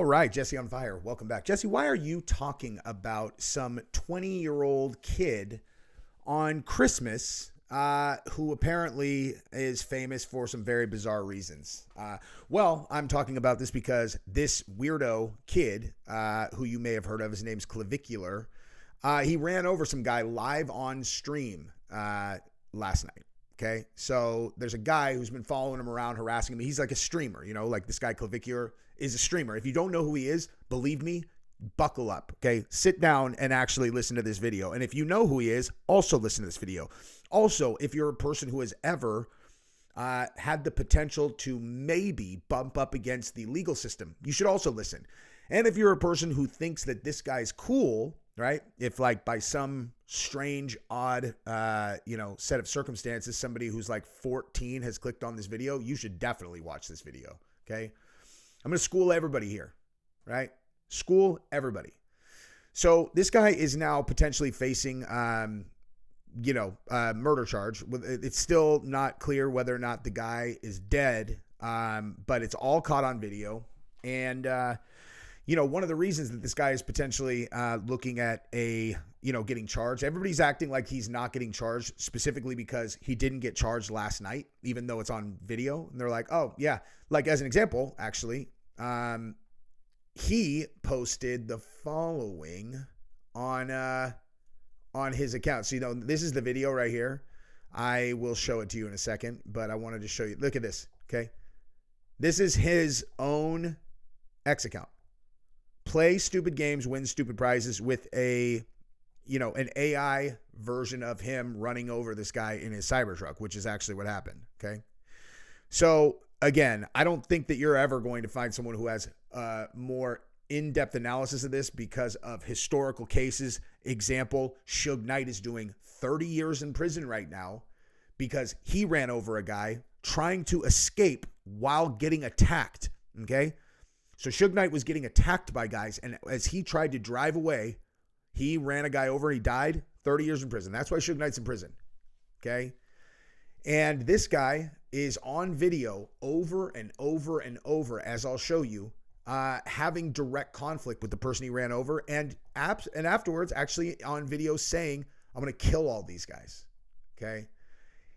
right, Jesse on fire. Welcome back. Jesse, why are you talking about some 20-year-old kid on Christmas who apparently is famous for some very bizarre reasons? Well, I'm talking about this because this weirdo kid, who you may have heard of, his name's Clavicular, he ran over some guy live on stream last night. Okay, so there's a guy who's been following him around, harassing him. He's like a streamer, you know, like this guy Clavicular is a streamer. If you don't know who he is, believe me, buckle up, okay? Sit down and actually listen to this video. And if you know who he is, also listen to this video. Also, if you're a person who has ever had the potential to maybe bump up against the legal system, you should also listen. And if you're a person who thinks that this guy's cool, right? If like by some strange, odd, set of circumstances, somebody who's like 14 has clicked on this video, you should definitely watch this video, okay? I'm going to school everybody here, right? School everybody. So this guy is now potentially facing, murder charge. It's still not clear whether or not the guy is dead, but it's all caught on video. And, one of the reasons that this guy is potentially looking at getting charged, everybody's acting like he's not getting charged specifically because he didn't get charged last night, even though it's on video. And they're like, oh, yeah. Like as an example, actually, he posted the following on his account. So, this is the video right here. I will show it to you in a second, but I wanted to show you. Look at this, okay? This is his own X account. Play stupid games, win stupid prizes with an AI version of him running over this guy in his Cybertruck, which is actually what happened, okay? So, again, I don't think that you're ever going to find someone who has more in-depth analysis of this because of historical cases. Example, Suge Knight is doing 30 years in prison right now because he ran over a guy trying to escape while getting attacked, okay? So Suge Knight was getting attacked by guys, and as he tried to drive away, he ran a guy over and he died. 30 years in prison. That's why Suge Knight's in prison, okay? And this guy is on video over and over and over, as I'll show you, having direct conflict with the person he ran over, and afterwards actually on video saying, I'm going to kill all these guys, okay?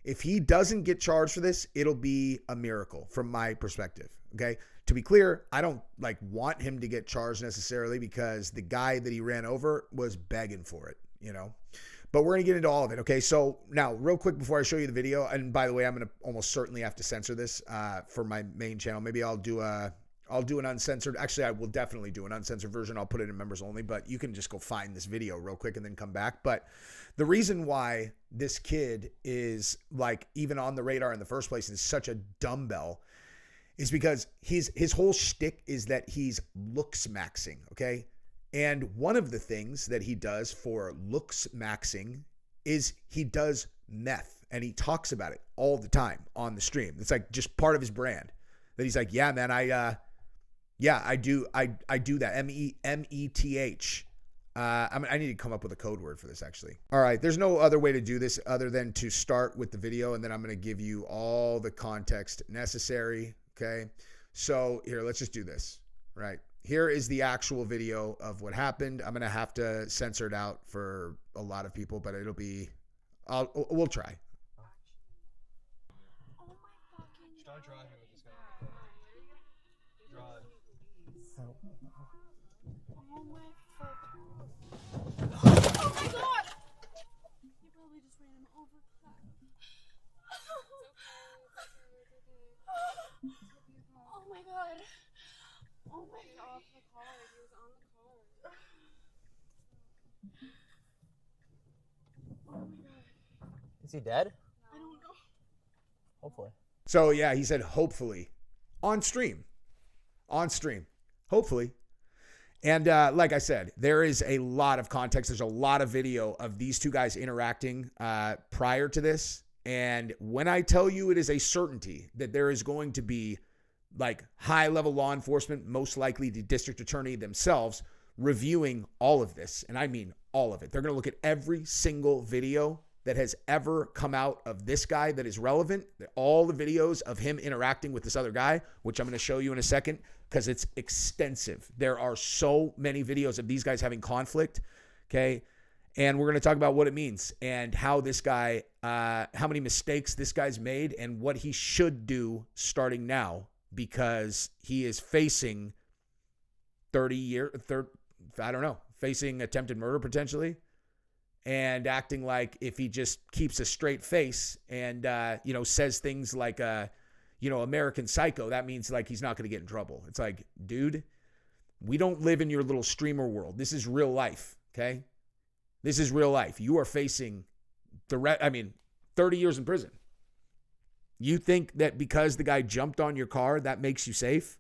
If he doesn't get charged for this, it'll be a miracle from my perspective, okay? To be clear, I don't want him to get charged necessarily because the guy that he ran over was begging for it, But we're going to get into all of it, okay? So now, real quick before I show you the video, and by the way, I'm going to almost certainly have to censor this for my main channel. Maybe I'll do an uncensored. Actually, I will definitely do an uncensored version. I'll put it in members only, but you can just go find this video real quick and then come back. But the reason why this kid is even on the radar in the first place is such a dumbbell is because his whole shtick is that he's looks maxing, okay? And one of the things that he does for looks maxing is he does meth, and he talks about it all the time on the stream. It's like just part of his brand that he's like, yeah, man, I do that. METH. I need to come up with a code word for this actually. All right. There's no other way to do this other than to start with the video, and then I'm going to give you all the context necessary. Okay. So here, let's just do this, right? Here is the actual video of what happened. I'm going to have to censor it out for a lot of people, but we'll try. Start driving with this guy. Drive. Oh my god! You probably just ran him over. Oh my god. Oh my god. Off the car. He was on the car. Oh my god. Is he dead? I don't know. Hopefully. So yeah, he said hopefully on stream, hopefully. And like I said, there is a lot of context. There's a lot of video of these two guys interacting prior to this. And when I tell you it is a certainty that there is going to be high level law enforcement, most likely the district attorney themselves, reviewing all of this. And I mean all of it. They're going to look at every single video that has ever come out of this guy that is relevant. All the videos of him interacting with this other guy, which I'm going to show you in a second because it's extensive. There are so many videos of these guys having conflict, okay? And we're going to talk about what it means and how this guy, how many mistakes this guy's made and what he should do starting now because he is facing facing attempted murder potentially. And acting like if he just keeps a straight face and, says things like, American Psycho, that means like he's not going to get in trouble. It's like, dude, we don't live in your little streamer world. This is real life, okay? This is real life. You are facing 30 years in prison. You think that because the guy jumped on your car, that makes you safe?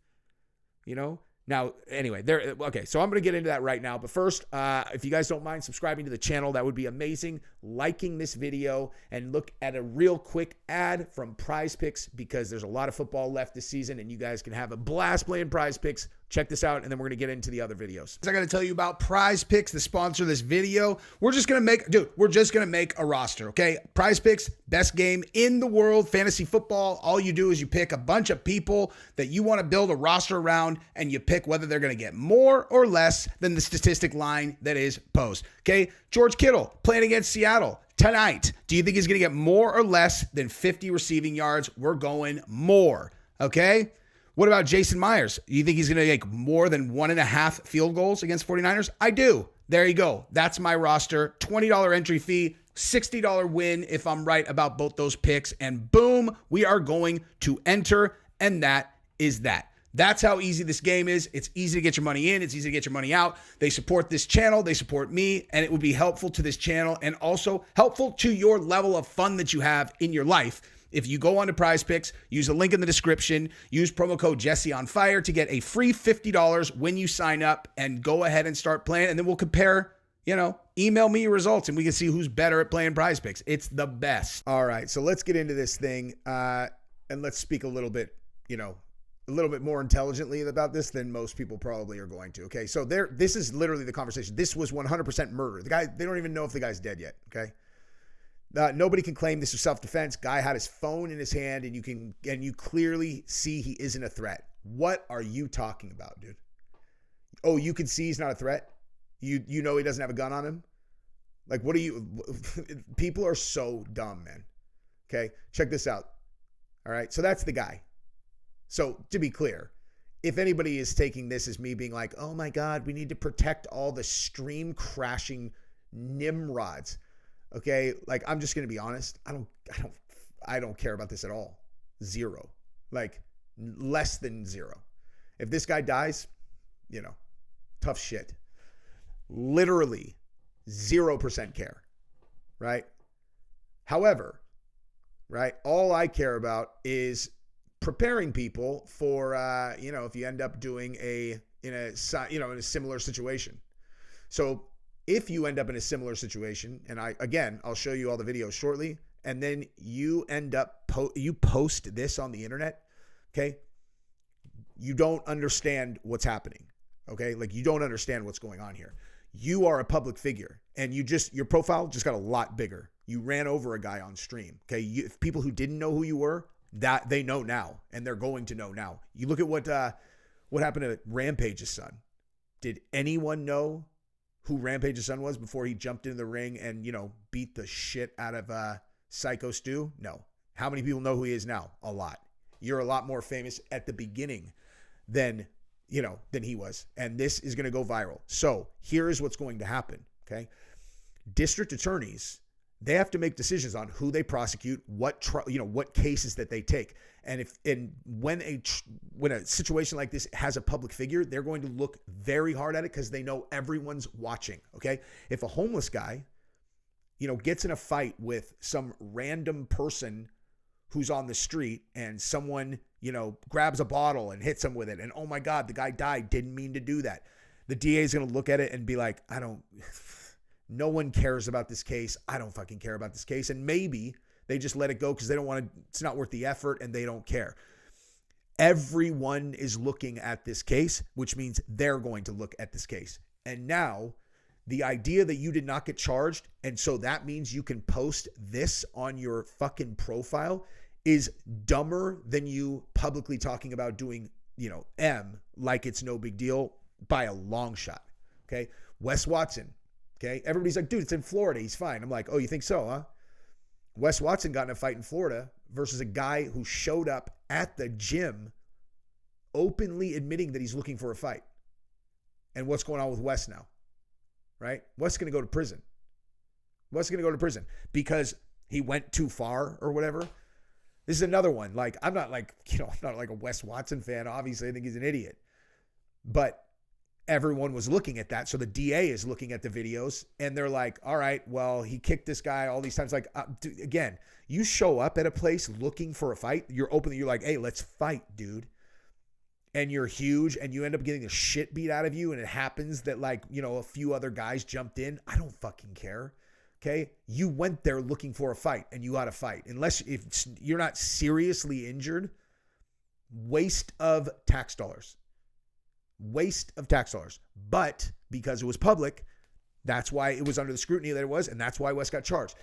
Now, anyway, okay, so I'm going to get into that right now. But first, if you guys don't mind subscribing to the channel, that would be amazing. Liking this video and look at a real quick ad from Prize Picks because there's a lot of football left this season and you guys can have a blast playing Prize Picks. Check this out, and then we're going to get into the other videos. I got to tell you about Prize Picks, the sponsor of this video. We're just going to make a roster, okay? Prize Picks, best game in the world, fantasy football. All you do is you pick a bunch of people that you want to build a roster around, and you pick whether they're going to get more or less than the statistic line that is posed, okay? George Kittle playing against Seattle tonight. Do you think he's going to get more or less than 50 receiving yards? We're going more, okay? What about Jason Myers? You think he's going to make more than 1.5 field goals against 49ers? I do. There you go. That's my roster. $20 entry fee, $60 win if I'm right about both those picks. And boom, we are going to enter. And that is that. That's how easy this game is. It's easy to get your money in. It's easy to get your money out. They support this channel. They support me. And it would be helpful to this channel and also helpful to your level of fun that you have in your life. If you go on to Prize Picks, use the link in the description, use promo code JesseOnFire to get a free $50 when you sign up and go ahead and start playing. And then we'll compare, email me your results and we can see who's better at playing Prize Picks. It's the best. All right, so let's get into this thing and let's speak a little bit more intelligently about this than most people probably are going to. Okay, so this is literally the conversation. This was 100% murder. The guy, they don't even know if the guy's dead yet. Okay. Nobody can claim this was self-defense. Guy had his phone in his hand, and you clearly see he isn't a threat. What are you talking about, dude? Oh, you can see he's not a threat? You know he doesn't have a gun on him? Like, what are you? People are so dumb, man. Okay, check this out. All right, so that's the guy. So to be clear, if anybody is taking this as me being like, oh my God, we need to protect all the stream crashing nimrods. Okay, like I'm just gonna be honest. I don't care about this at all. Zero, like less than zero. If this guy dies, tough shit. Literally 0% care, right? However, right, all I care about is preparing people for if you end up doing in a similar situation. So if you end up in a similar situation, and I'll show you all the videos shortly, and then you end up, you post this on the internet, okay? You don't understand what's happening, okay? Like you don't understand what's going on here. You are a public figure, and your profile just got a lot bigger. You ran over a guy on stream, okay? If people who didn't know who you were, that they know now, and they're going to know now. You look at what happened to Rampage's son. Did anyone know who Rampage's son was before he jumped into the ring and, beat the shit out of Psycho Stu? No. How many people know who he is now? A lot. You're a lot more famous at the beginning than he was. And this is going to go viral. So here is what's going to happen, okay? District attorneys, they have to make decisions on who they prosecute, what cases that they take. And when a situation like this has a public figure, they're going to look very hard at it because they know everyone's watching, okay? If a homeless guy, gets in a fight with some random person who's on the street and someone, grabs a bottle and hits him with it, and oh my God, the guy died, didn't mean to do that. The DA is going to look at it and be like, no one cares about this case. I don't fucking care about this case. And maybe they just let it go because they don't want to, it's not worth the effort and they don't care. Everyone is looking at this case, which means they're going to look at this case. And now the idea that you did not get charged, and so that means you can post this on your fucking profile, is dumber than you publicly talking about doing, M like it's no big deal by a long shot. Okay. Wes Watson. Okay. Everybody's like, dude, it's in Florida. He's fine. I'm like, oh, you think so, huh? Wes Watson got in a fight in Florida versus a guy who showed up at the gym openly admitting that he's looking for a fight. And what's going on with Wes now? Right? Wes going to go to prison. Wes going to go to prison because he went too far or whatever. This is another one. Like, I'm not like a Wes Watson fan. Obviously, I think he's an idiot. But everyone was looking at that. So the DA is looking at the videos and they're like, all right, well, he kicked this guy all these times. Like, dude, again, you show up at a place looking for a fight. You're like, hey, let's fight, dude. And you're huge and you end up getting the shit beat out of you. And it happens that a few other guys jumped in. I don't fucking care. Okay. You went there looking for a fight and you got to fight. Unless if you're not seriously injured, waste of tax dollars. Waste of tax dollars. But because it was public, that's why it was under the scrutiny that it was. And that's why Wes got charged.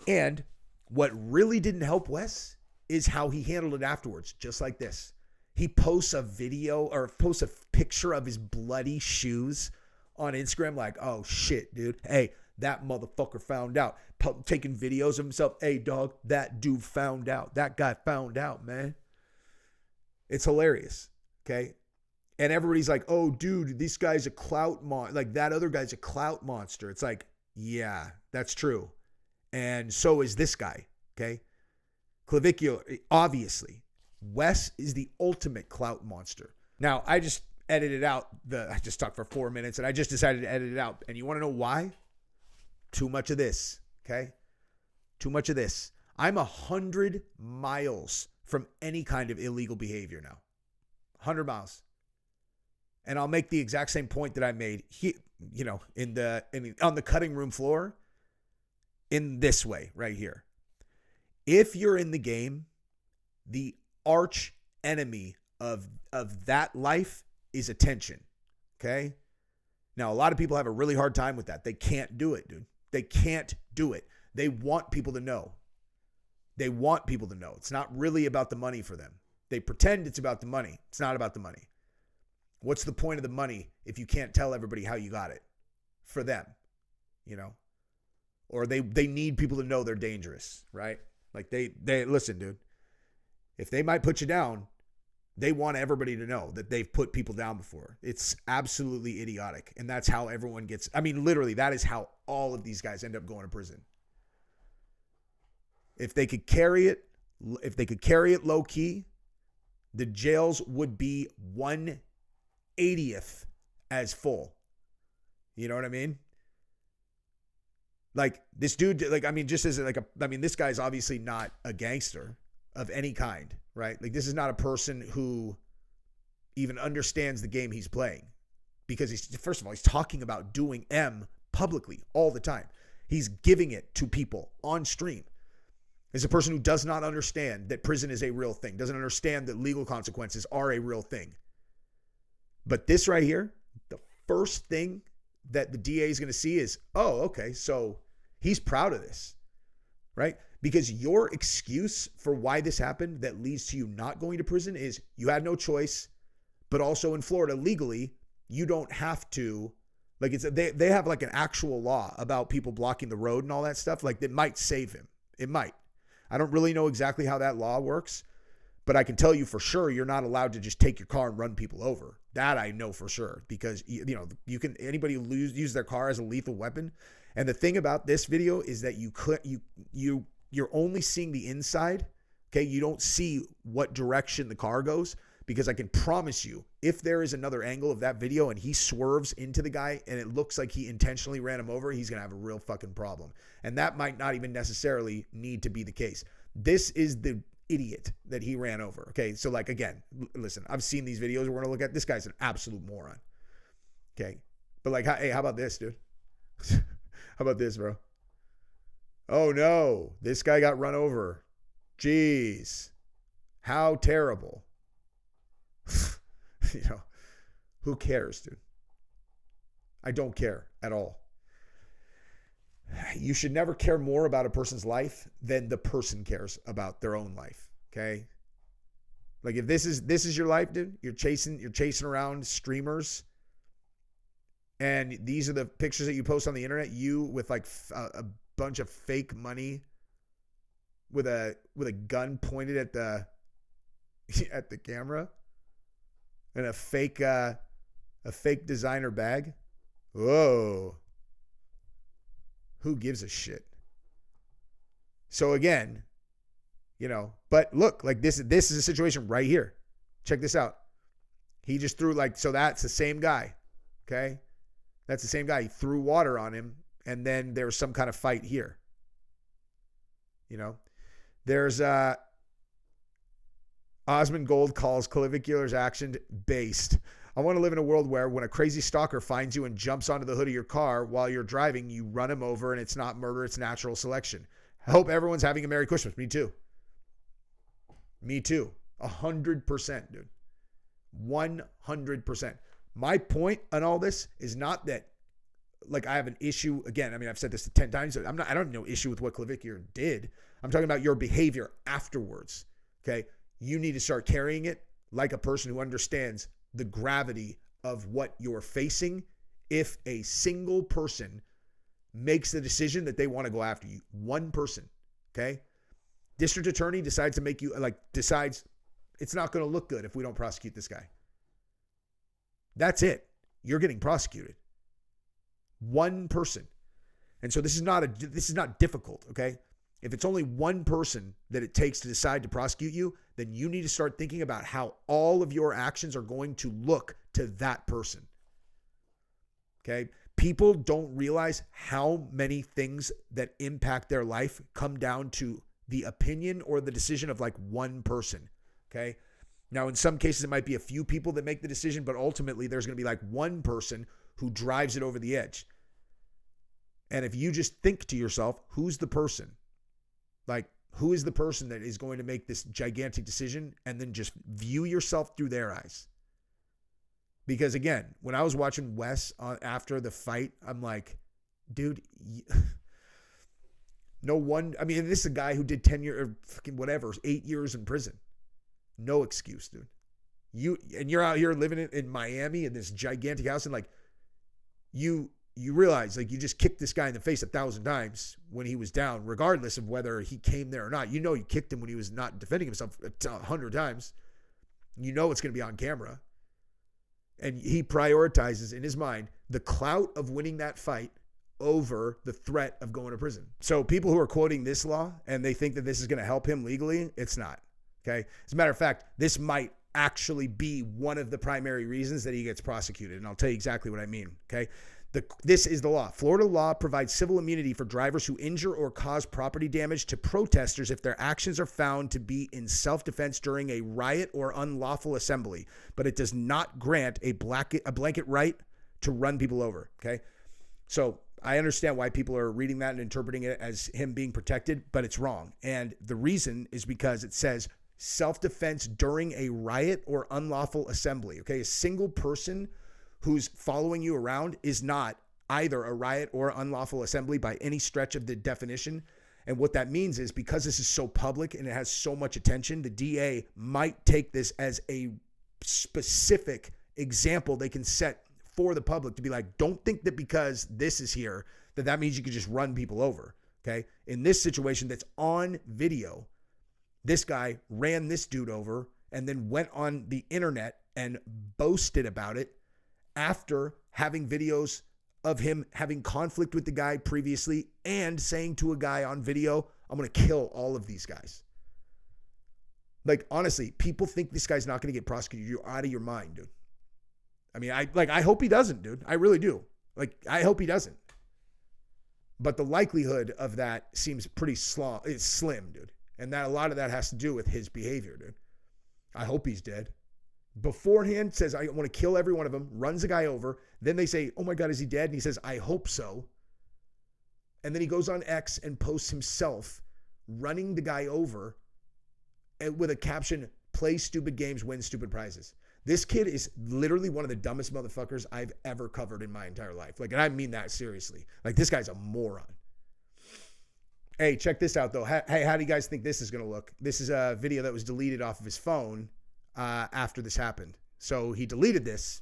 And what really didn't help Wes is how he handled it afterwards. Just like this. He posts a video or posts a picture of his bloody shoes on Instagram like, oh shit, dude. Hey, that motherfucker found out. Taking videos of himself. Hey, dog, that dude found out. That guy found out, man. It's hilarious. Okay. And everybody's like, oh, dude, this guy's a clout monster. Like that other guy's a clout monster. It's like, yeah, that's true. And so is this guy. Okay. Clavicular, obviously. Wes is the ultimate clout monster. Now, I just edited out I just talked for 4 minutes and I just decided to edit it out. And you want to know why? Too much of this. Okay. Too much of this. I'm 100 miles from any kind of illegal behavior now. 100 miles. And I'll make the exact same point that I made here, on the cutting room floor in this way right here. If you're in the game, the arch enemy of that life is attention. Okay. Now, a lot of people have a really hard time with that. They can't do it, dude. They can't do it. They want people to know. They want people to know. It's not really about the money for them. They pretend it's about the money. It's not about the money. What's the point of the money if you can't tell everybody how you got it for them, or they need people to know they're dangerous, right? Like they listen, dude. If they might put you down, they want everybody to know that they've put people down before. It's absolutely idiotic. And that's how everyone gets, literally, that is how all of these guys end up going to prison. If they could carry it low key, the jails would be 1/80th as full. You know what I mean? Like this dude, just as this guy's obviously not a gangster of any kind, right? Like this is not a person who even understands the game he's playing because first of all, he's talking about doing M publicly all the time. He's giving it to people on stream. He's a person who does not understand that prison is a real thing, doesn't understand that legal consequences are a real thing. But this right here, the first thing that the DA is going to see is, oh, okay, so he's proud of this, right? Because your excuse for why this happened that leads to you not going to prison is you had no choice, but also in Florida, legally, you don't have to, like they have like an actual law about people blocking the road and all that stuff. Like that might save him. It might. I don't really know exactly how that law works, but I can tell you for sure you're not allowed to just take your car and run people over. That I know for sure because anybody use their car as a lethal weapon. And the thing about this video is that you're only seeing the inside. Okay. You don't see what direction the car goes because I can promise you if there is another angle of that video and he swerves into the guy and it looks like he intentionally ran him over, he's going to have a real fucking problem. And that might not even necessarily need to be the case. This is the idiot that he ran over. Okay. So again, listen, I've seen these videos we're going to look at. This guy's an absolute moron. Okay. But hey, how about this, dude? How about this, bro? Oh no, this guy got run over. Jeez. How terrible. Who cares, dude? I don't care at all. you should never care more about a person's life than the person cares about their own life. Okay. Like if this is your life, dude, you're chasing around streamers, and these are the pictures that you post on the internet, you with like a bunch of fake money with a gun pointed at the camera, and a fake designer bag. Whoa. Who gives a shit? So again, but look, like this is a situation right here. Check this out. He just threw so that's the same guy. Okay. That's the same guy. He threw water on him, and then there was some kind of fight here. There's Osmond Gold calls Clavicular's action based. I want to live in a world where when a crazy stalker finds you and jumps onto the hood of your car while you're driving, you run him over, and it's not murder, it's natural selection. I hope everyone's having a Merry Christmas. Me too. 100%, dude. 100%. My point on all this is not that I have an issue. Again, I mean, I've said this 10 times. I don't have no issue with what Clavicular did. I'm talking about your behavior afterwards. Okay. You need to start carrying it like a person who understands the gravity of what you're facing if a single person makes the decision that they want to go after you. One person. Okay. District attorney decides to make you decides it's not going to look good if we don't prosecute this guy. That's it. You're getting prosecuted. One person. And so this is not difficult, okay? If it's only one person that it takes to decide to prosecute you, then you need to start thinking about how all of your actions are going to look to that person. Okay? People don't realize how many things that impact their life come down to the opinion or the decision of one person. Okay? Now, in some cases, it might be a few people that make the decision, but ultimately there's going to be one person who drives it over the edge. And if you just think to yourself, who's the person? Who is the person that is going to make this gigantic decision? And then just view yourself through their eyes. Because again, when I was watching Wes after the fight, I'm like, dude, no one, I mean, this is a guy who did 10 years or fucking whatever, 8 years in prison. No excuse, dude. You're out here living in Miami in this gigantic house, and you realize you just kicked this guy in the face 1,000 times when he was down, regardless of whether he came there or not. You kicked him when he was not defending himself 100 times. It's going to be on camera. And he prioritizes in his mind the clout of winning that fight over the threat of going to prison. So people who are quoting this law and they think that this is going to help him legally, it's not. Okay. As a matter of fact, this might actually be one of the primary reasons that he gets prosecuted. And I'll tell you exactly what I mean. Okay. This is the law. Florida law provides civil immunity for drivers who injure or cause property damage to protesters if their actions are found to be in self-defense during a riot or unlawful assembly, but it does not grant a blanket right to run people over. Okay. So I understand why people are reading that and interpreting it as him being protected, but it's wrong. And the reason is because it says self-defense during a riot or unlawful assembly. Okay. A single person who's following you around is not either a riot or unlawful assembly by any stretch of the definition. And what that means is because this is so public and it has so much attention, the DA might take this as a specific example they can set for the public to be like, don't think that because this is here, that means you can just run people over. Okay. In this situation that's on video, this guy ran this dude over and then went on the internet and boasted about it after having videos of him having conflict with the guy previously and saying to a guy on video, I'm going to kill all of these guys. Honestly, people think this guy's not going to get prosecuted. You're out of your mind, dude. I mean, I hope he doesn't, dude. I really do. I hope he doesn't. But the likelihood of that seems pretty slim, dude. And that a lot of that has to do with his behavior, dude. I hope he's dead. Beforehand says, I want to kill every one of them, runs a guy over. Then they say, oh my God, is he dead? And he says, I hope so. And then he goes on X and posts himself running the guy over with a caption, play stupid games, win stupid prizes. This kid is literally one of the dumbest motherfuckers I've ever covered in my entire life. And I mean that seriously. This guy's a moron. Hey, check this out though. Hey, how do you guys think this is going to look? This is a video that was deleted off of his phone after this happened. So he deleted this.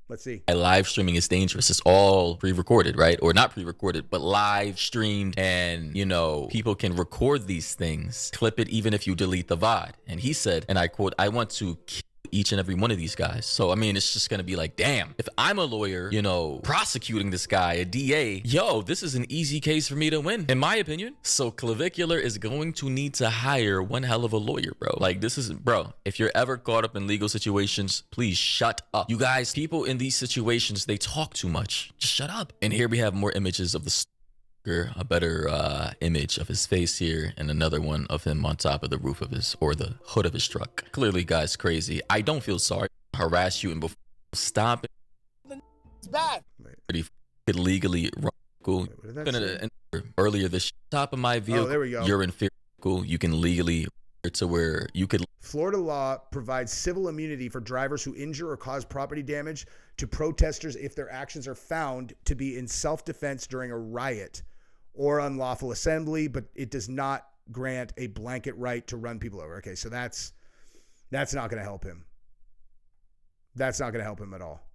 Let's see. Live streaming is dangerous. It's all pre-recorded, right? Or not pre-recorded, but live streamed. And, you know, people can record these things, clip it even if you delete the VOD. And he said, and I quote, "I want to kill each and every one of these guys." So, I mean, it's just going to be like, damn, if I'm a lawyer, you know, prosecuting this guy, a DA, yo, this is an easy case for me to win, in my opinion. So Clavicular is going to need to hire one hell of a lawyer, bro. Like, this is, bro, if you're ever caught up in legal situations, please shut up. You guys, people in these situations, they talk too much. Just shut up. And here we have more images of the a better image of his face here, and another one of him on top of the roof of his, or the hood of his truck. Clearly, guy's crazy. I don't feel sorry. Harass you and before stop it. It's bad. Pretty legally wrong. Cool. Earlier this top of my vehicle. Oh, there we go. You're in fear. Cool. You can legally to where you could. Florida law provides civil immunity for drivers who injure or cause property damage to protesters if their actions are found to be in self-defense during a riot or unlawful assembly, but it does not grant a blanket right to run people over. Okay, so that's not going to help him. That's not going to help him at all.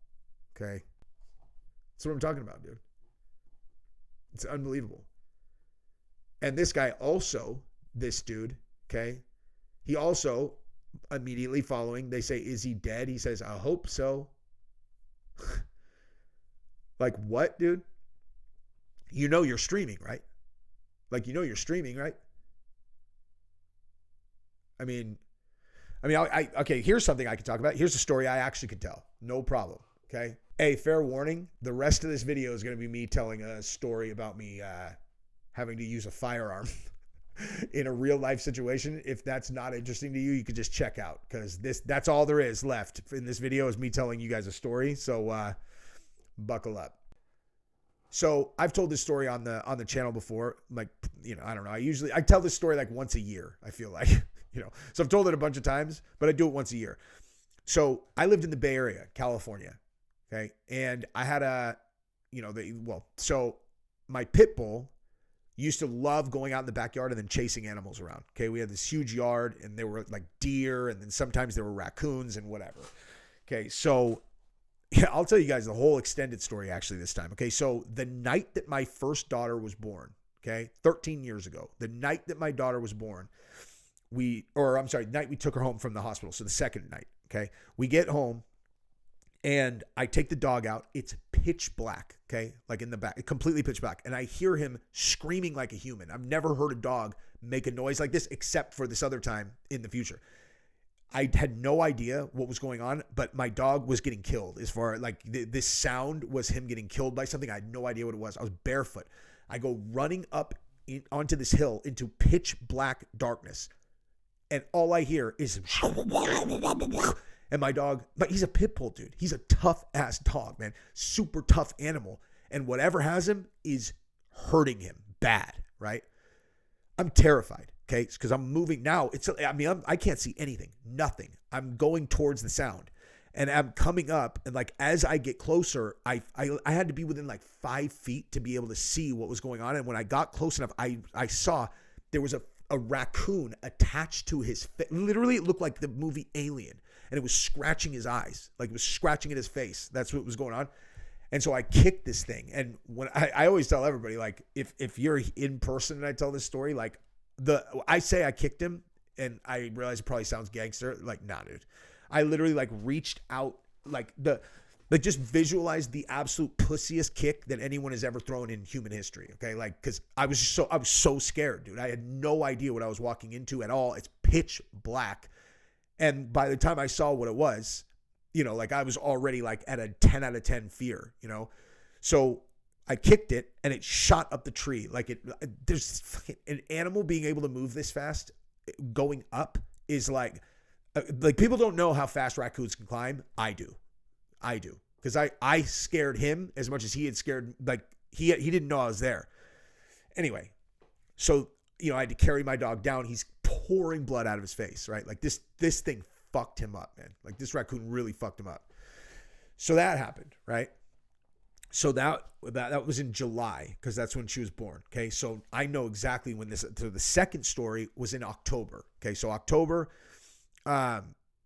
Okay? That's what I'm talking about, dude. It's unbelievable. And this guy also, this dude, okay, he also, immediately following, they say, "Is he dead?" He says, "I hope so." Like, what, dude? You know you're streaming, right? Like, you know you're streaming, right? I mean, okay, here's something I can talk about. Here's a story I actually could tell. No problem, okay? Hey, fair warning, the rest of this video is going to be me telling a story about me having to use a firearm in a real life situation. If that's not interesting to you, you could just check out, because that's all there is left in this video is me telling you guys a story. So buckle up. So I've told this story on the channel before. Like, you know, I don't know. I tell this story like once a year, I feel like, you know. So I've told it a bunch of times, but I do it once a year. So I lived in the Bay Area, California. Okay. And I had so my pit bull used to love going out in the backyard and then chasing animals around. Okay. We had this huge yard and there were like deer, and then sometimes there were raccoons and whatever. Okay. So yeah, I'll tell you guys the whole extended story actually this time. Okay. So the night that my first daughter was born, okay, 13 years ago, the night that my daughter was born, the night we took her home from the hospital. So the second night, okay, we get home and I take the dog out. It's pitch black, okay, like in the back, completely pitch black. And I hear him screaming like a human. I've never heard a dog make a noise like this except for this other time in the future. I had no idea what was going on, but my dog was getting killed. As far like this sound was him getting killed by something. I had no idea what it was. I was barefoot. I go running up onto this hill into pitch black darkness. And all I hear is, and my dog, but he's a pit bull, dude. He's a tough ass dog, man. Super tough animal. And whatever has him is hurting him bad, right? I'm terrified, okay? Because I'm moving now. I can't see anything, nothing. I'm going towards the sound. And I'm coming up, and like as I get closer, I had to be within like 5 feet to be able to see what was going on. And when I got close enough, I saw there was a raccoon attached to his face. Literally, it looked like the movie Alien. And it was scratching his eyes, like it was scratching at his face. That's what was going on. And so I kicked this thing. And when I always tell everybody, like, if you're in person and I tell this story, like I say I kicked him, and I realize it probably sounds gangster. Like, nah, dude. I literally like reached out, like just visualize the absolute pussiest kick that anyone has ever thrown in human history. Okay. Like, cause I was so scared, dude. I had no idea what I was walking into at all. It's pitch black. And by the time I saw what it was, you know, like I was already like at a 10 out of 10 fear, you know? So I kicked it and it shot up the tree. Like there's fucking an animal being able to move this fast going up is like people don't know how fast raccoons can climb. I do. Cause I scared him as much as he had scared, like he didn't know I was there. Anyway. So, you know, I had to carry my dog down. He's pouring blood out of his face, right? Like this thing fucked him up, man. Like this raccoon really fucked him up. So that happened, right? So that was in July because that's when she was born. Okay, so I know exactly when this. So the second story was in October. Okay, so October, I'm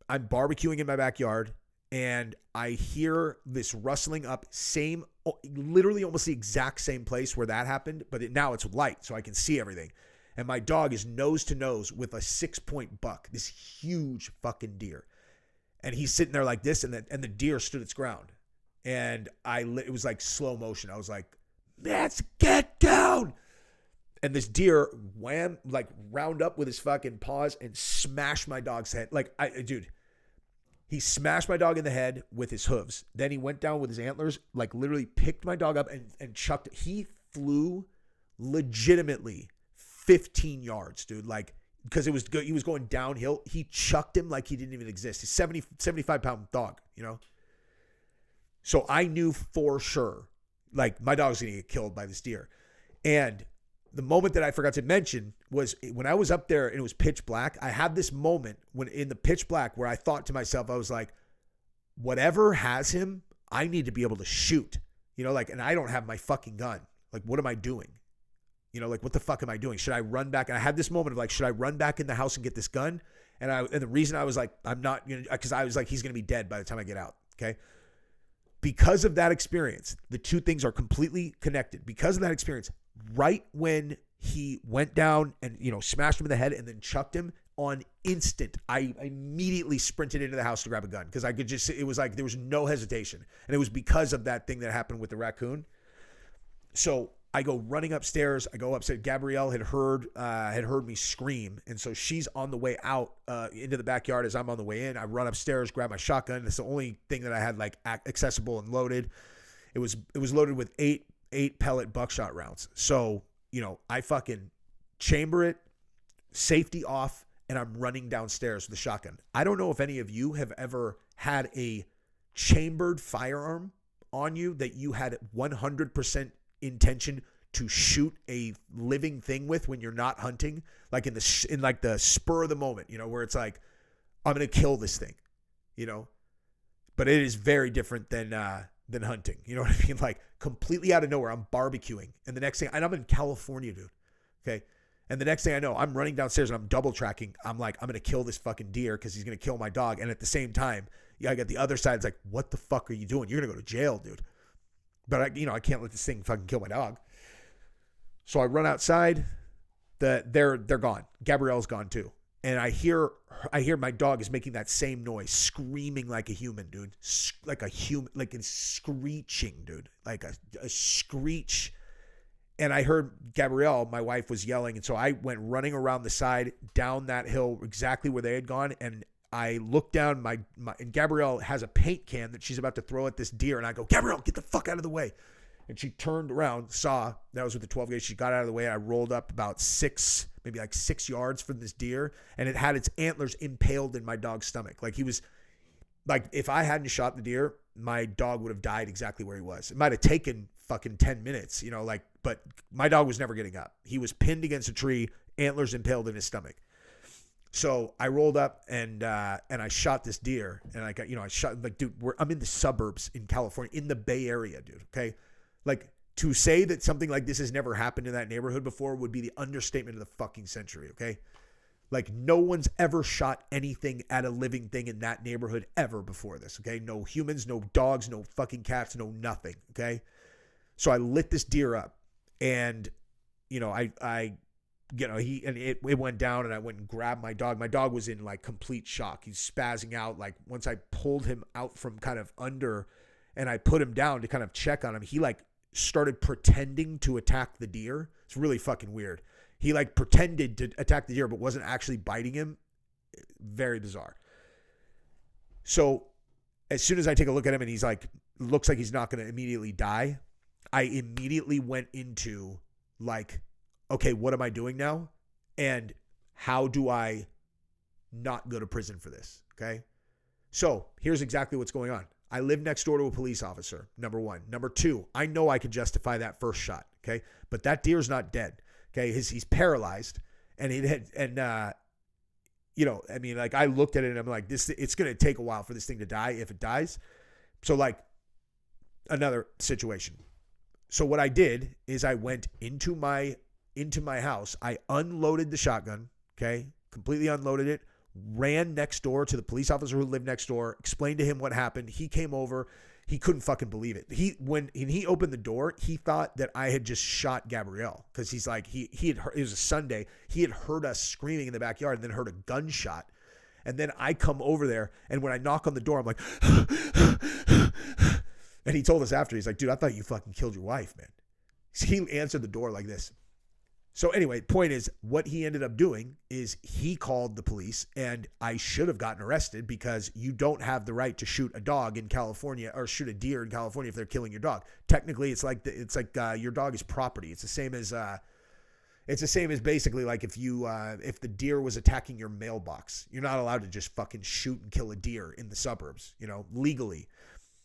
barbecuing in my backyard and I hear this rustling up, literally almost the exact same place where that happened, but now it's light, so I can see everything. And my dog is nose to nose with a 6-point buck, this huge fucking deer, and he's sitting there like this, and the deer stood its ground. And it was like slow motion. I was like, let's get down. And this deer round up with his fucking paws and smashed my dog's head. Dude, he smashed my dog in the head with his hooves. Then he went down with his antlers, like literally picked my dog up and chucked it. He flew legitimately 15 yards, dude. Like, because he was going downhill. He chucked him like he didn't even exist. He's 75-pound dog, you know? So I knew for sure, like, my dog's going to get killed by this deer. And the moment that I forgot to mention was when I was up there and it was pitch black. I had this moment when in the pitch black where I thought to myself, I was like, whatever has him, I need to be able to shoot, you know, like, and I don't have my fucking gun. Like, what am I doing? You know, like, what the fuck am I doing? Should I run back? And I had this moment of like, should I run back in the house and get this gun? And the reason I was like, I'm not going to, because I was like, he's going to be dead by the time I get out. Okay. Because of that experience, the two things are completely connected. Because of that experience, right when he went down and, you know, smashed him in the head and then chucked him on instant, I immediately sprinted into the house to grab a gun because I could just, it was like there was no hesitation. And it was because of that thing that happened with the raccoon. So I go running upstairs. I go upstairs. Gabrielle had heard me scream. And so she's on the way out into the backyard as I'm on the way in. I run upstairs, grab my shotgun. It's the only thing that I had like accessible and loaded. It was loaded with eight pellet buckshot rounds. So, you know, I fucking chamber it, safety off, and I'm running downstairs with the shotgun. I don't know if any of you have ever had a chambered firearm on you that you had 100% intention to shoot a living thing with when you're not hunting, like in the spur of the moment, you know, where it's like, I'm going to kill this thing, you know, but it is very different than hunting. You know what I mean? Like completely out of nowhere, I'm barbecuing. And the next thing, and I'm in California, dude. Okay. And the next thing I know, I'm running downstairs and I'm double tracking. I'm like, I'm going to kill this fucking deer because he's going to kill my dog. And at the same time, I got the other side. It's like, what the fuck are you doing? You're going to go to jail, dude. But I can't let this thing fucking kill my dog. So I run outside. They're gone. Gabrielle's gone too. And I hear my dog is making that same noise, screaming like a human, dude. Like a human, like it's screeching, dude. Like a screech. And I heard Gabrielle, my wife, was yelling. And so I went running around the side, down that hill, exactly where they had gone. And I looked down, and Gabrielle has a paint can that she's about to throw at this deer. And I go, Gabrielle, get the fuck out of the way. And she turned around, saw that was with the 12 gauge. She got out of the way. And I rolled up about 6 yards from this deer. And it had its antlers impaled in my dog's stomach. Like he was, like if I hadn't shot the deer, my dog would have died exactly where he was. It might have taken fucking 10 minutes, you know, like, but my dog was never getting up. He was pinned against a tree, antlers impaled in his stomach. So I rolled up and I shot this deer, and I got, I shot, like, dude, I'm in the suburbs in California, in the Bay Area, dude. Okay. Like to say that something like this has never happened in that neighborhood before would be the understatement of the fucking century. Okay. Like no one's ever shot anything at a living thing in that neighborhood ever before this. Okay. No humans, no dogs, no fucking cats, no nothing. Okay. So I lit this deer up, and, it went down, and I went and grabbed my dog. My dog was in like complete shock. He's spazzing out. Like once I pulled him out from kind of under and I put him down to kind of check on him, he like started pretending to attack the deer. It's really fucking weird. He like pretended to attack the deer, but wasn't actually biting him. Very bizarre. So as soon as I take a look at him and he's like, looks like he's not going to immediately die, I immediately went into like, okay, what am I doing now? And how do I not go to prison for this? Okay. So here's exactly what's going on. I live next door to a police officer, number one. Number two, I know I could justify that first shot. Okay. But that deer's not dead. Okay. He's paralyzed, and I looked at it and I'm like, it's going to take a while for this thing to die if it dies. So like, another situation. So what I did is I went into my house. I unloaded the shotgun, okay? Completely unloaded it, ran next door to the police officer who lived next door, explained to him what happened. He came over. He couldn't fucking believe it. When he opened the door, he thought that I had just shot Gabrielle, because he's like, he had heard, it was a Sunday. He had heard us screaming in the backyard and then heard a gunshot. And then I come over there, and when I knock on the door, I'm like, and he told us after, he's like, dude, I thought you fucking killed your wife, man. He answered the door like this. So anyway, point is, what he ended up doing is he called the police, and I should have gotten arrested, because you don't have the right to shoot a dog in California, or shoot a deer in California if they're killing your dog. Technically, it's like your dog is property. It's the same as basically like if the deer was attacking your mailbox, you're not allowed to just fucking shoot and kill a deer in the suburbs, legally.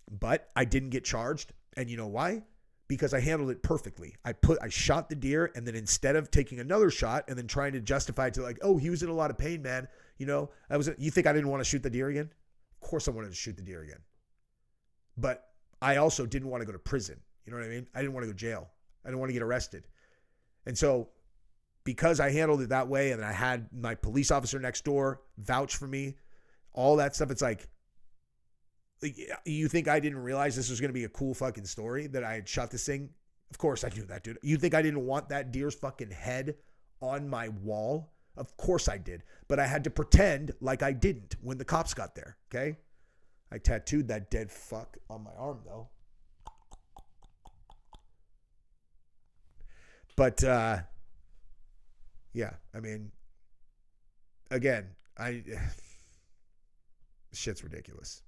But I didn't get charged, and you know why? Because I handled it perfectly. I shot the deer, and then instead of taking another shot and then trying to justify it to like, oh, he was in a lot of pain, man. You think I didn't want to shoot the deer again? Of course I wanted to shoot the deer again. But I also didn't want to go to prison. You know what I mean? I didn't want to go to jail. I didn't want to get arrested. And so because I handled it that way, and then I had my police officer next door vouch for me, all that stuff, it's like, you think I didn't realize this was going to be a cool fucking story, that I had shot this thing? Of course I knew that, dude. You think I didn't want that deer's fucking head on my wall? Of course I did. But I had to pretend like I didn't when the cops got there, okay? I tattooed that dead fuck on my arm, though. But, yeah, I mean, again, shit's ridiculous.